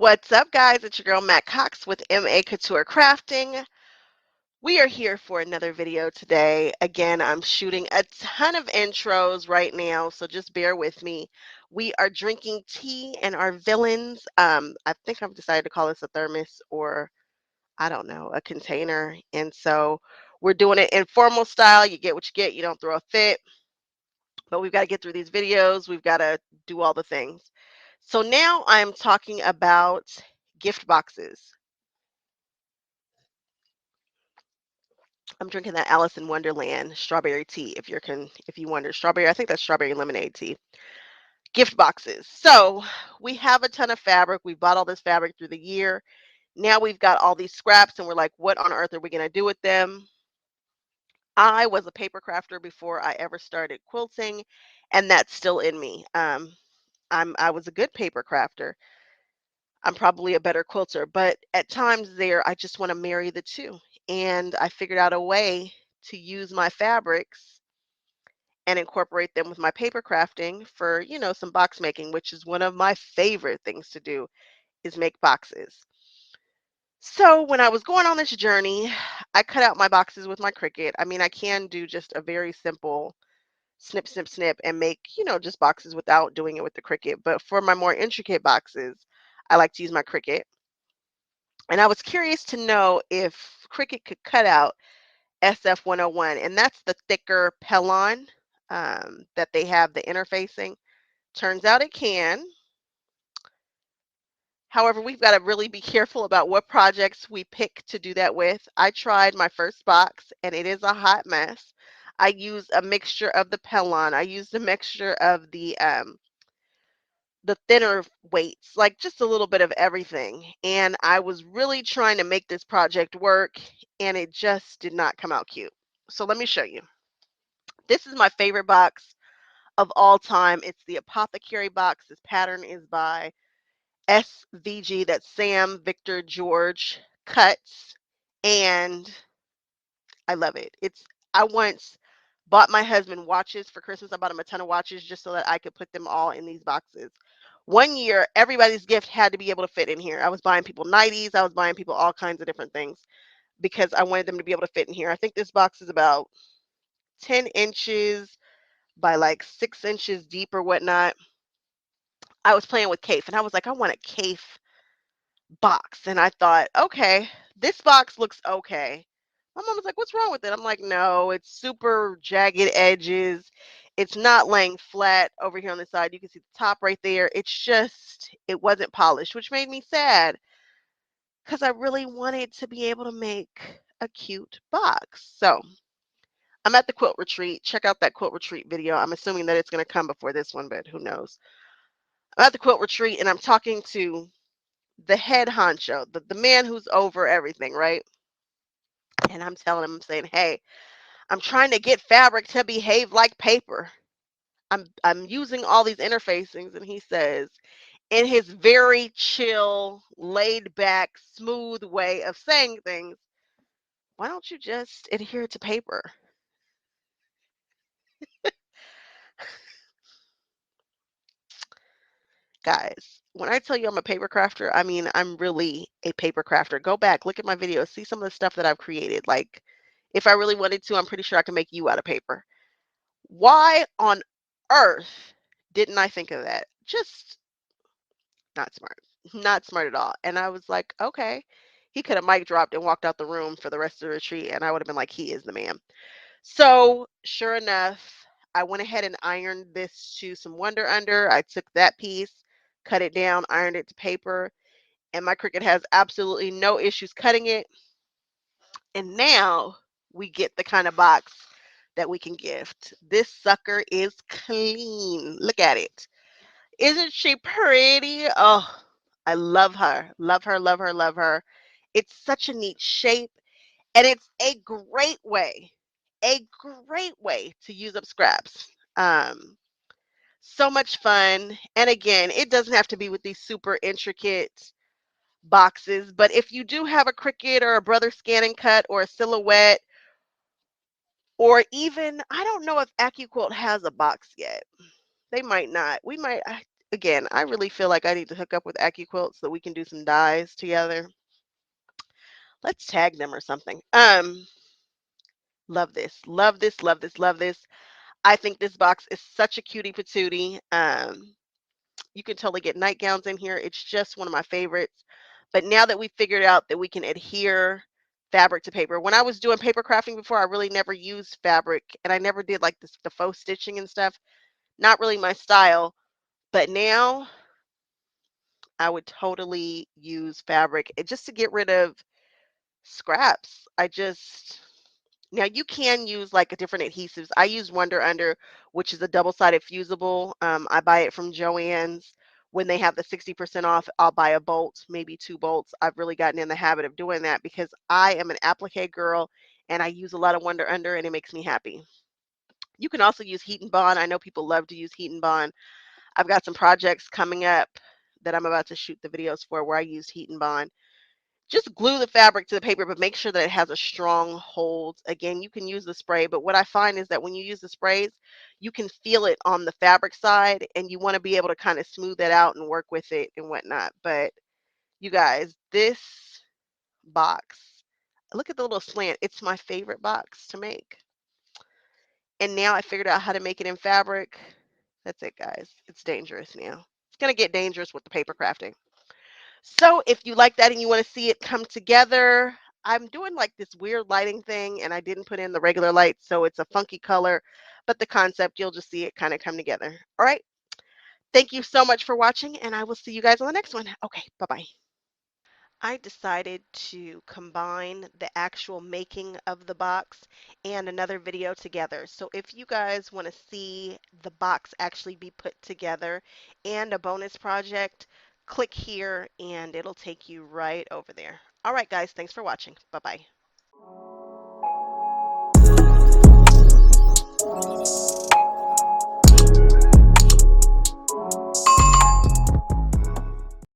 What's up, guys? It's your girl Maccouture with Maccouture Crafting. We are here for another video today. Again, I'm shooting a ton of intros right now, so just bear with me. We are drinking tea and our villains. I think I've decided to call this a thermos or I don't know, a container. And so we're doing it informal style. You get what you get. You don't throw a fit. But we've got to get through these videos. We've got to do all the things. So now I'm talking about gift boxes. I'm drinking that Alice in Wonderland strawberry tea. If you wonder, strawberry, I think that's strawberry lemonade tea. Gift boxes. So we have a ton of fabric. We bought all this fabric through the year. Now we've got all these scraps, and we're like, what on earth are we gonna do with them? I was a paper crafter before I ever started quilting, and that's still in me. I was a good paper crafter. I'm probably a better quilter, but at times there, I just want to marry the two. And I figured out a way to use my fabrics and incorporate them with my paper crafting for, some box making, which is one of my favorite things to do is make boxes. So when I was going on this journey, I cut out my boxes with my Cricut. I mean, I can do just a very simple snip, snip, snip and make, just boxes without doing it with the Cricut. But for my more intricate boxes, I like to use my Cricut. And I was curious to know if Cricut could cut out SF101, and that's the thicker Pellon that they have the interfacing. Turns out it can. However, we've got to really be careful about what projects we pick to do that with. I tried my first box, and it is a hot mess. I used a mixture of the Pellon. I used a mixture of the thinner weights, like just a little bit of everything. And I was really trying to make this project work, and it just did not come out cute. So let me show you. This is my favorite box of all time. It's the Apothecary box. This pattern is by SVG, that's Sam Victor George Cuts, and I love it. I once bought my husband watches for Christmas. I bought him a ton of watches just so that I could put them all in these boxes. One year, everybody's gift had to be able to fit in here. I was buying people nighties. I was buying people all kinds of different things because I wanted them to be able to fit in here. I think this box is about 10 inches by like 6 inches deep or whatnot. I was playing with Cafe and I was like, I want a Cafe box. And I thought, okay, this box looks okay. My mom was like, what's wrong with it? I'm like, no, it's super jagged edges. It's not laying flat over here on the side. You can see the top right there. It wasn't polished, which made me sad because I really wanted to be able to make a cute box. So I'm at the quilt retreat. Check out that quilt retreat video. I'm assuming that it's going to come before this one, but who knows? I'm at the quilt retreat and I'm talking to the head honcho, the man who's over everything, right? And I'm telling him, I'm saying, hey, I'm trying to get fabric to behave like paper. I'm using all these interfacings, and he says, in his very chill, laid back, smooth way of saying things, why don't you just adhere to paper? Guys, when I tell you I'm a paper crafter, I mean I'm really a paper crafter. Go back, look at my videos, see some of the stuff that I've created. Like, if I really wanted to, I'm pretty sure I can make you out of paper. Why on earth didn't I think of that? Just not smart. Not smart at all. And I was like, okay. He could have mic dropped and walked out the room for the rest of the retreat, and I would have been like, he is the man. So, sure enough, I went ahead and ironed this to some Wonder Under. I took that piece, cut it down, ironed it to paper, and my Cricut has absolutely no issues cutting it. And now we get the kind of box that we can gift. This sucker is clean. Look at it. Isn't she pretty? Oh, I love her. Love her, love her, love her. It's such a neat shape, and it's a great way to use up scraps. So much fun. And again, it doesn't have to be with these super intricate boxes, but if you do have a Cricut or a Brother Scan and Cut or a Silhouette, or even, I don't know if AccuQuilt has a box yet. They might not. again, I really feel like I need to hook up with AccuQuilt so that we can do some dyes together. Let's tag them or something. Love this. Love this. Love this. Love this. I think this box is such a cutie patootie. You can totally get nightgowns in here. It's just one of my favorites. But now that we figured out that we can adhere fabric to paper, when I was doing paper crafting before, I really never used fabric and I never did like this, the faux stitching and stuff. Not really my style. But now I would totally use fabric just to get rid of scraps. Now you can use like a different adhesives. I use Wonder Under, which is a double-sided fusible. I buy it from Joann's. When they have the 60% off, I'll buy a bolt, maybe 2 bolts. I've really gotten in the habit of doing that because I am an applique girl and I use a lot of Wonder Under and it makes me happy. You can also use Heat and Bond. I know people love to use Heat and Bond. I've got some projects coming up that I'm about to shoot the videos for where I use Heat and Bond. Just glue the fabric to the paper, but make sure that it has a strong hold. Again, you can use the spray, but what I find is that when you use the sprays, you can feel it on the fabric side, and you want to be able to kind of smooth that out and work with it and whatnot. But you guys, this box, look at the little slant. It's my favorite box to make. And now I figured out how to make it in fabric. That's it, guys. It's dangerous now. It's going to get dangerous with the paper crafting. So if you like that and you want to see it come together, I'm doing like this weird lighting thing and I didn't put in the regular light, so it's a funky color, but the concept, you'll just see it kind of come together. All right. Thank you so much for watching and I will see you guys on the next one. Okay, bye-bye. I decided to combine the actual making of the box and another video together. So if you guys want to see the box actually be put together and a bonus project, click here and it'll take you right over there. All right, guys, thanks for watching. Bye-bye.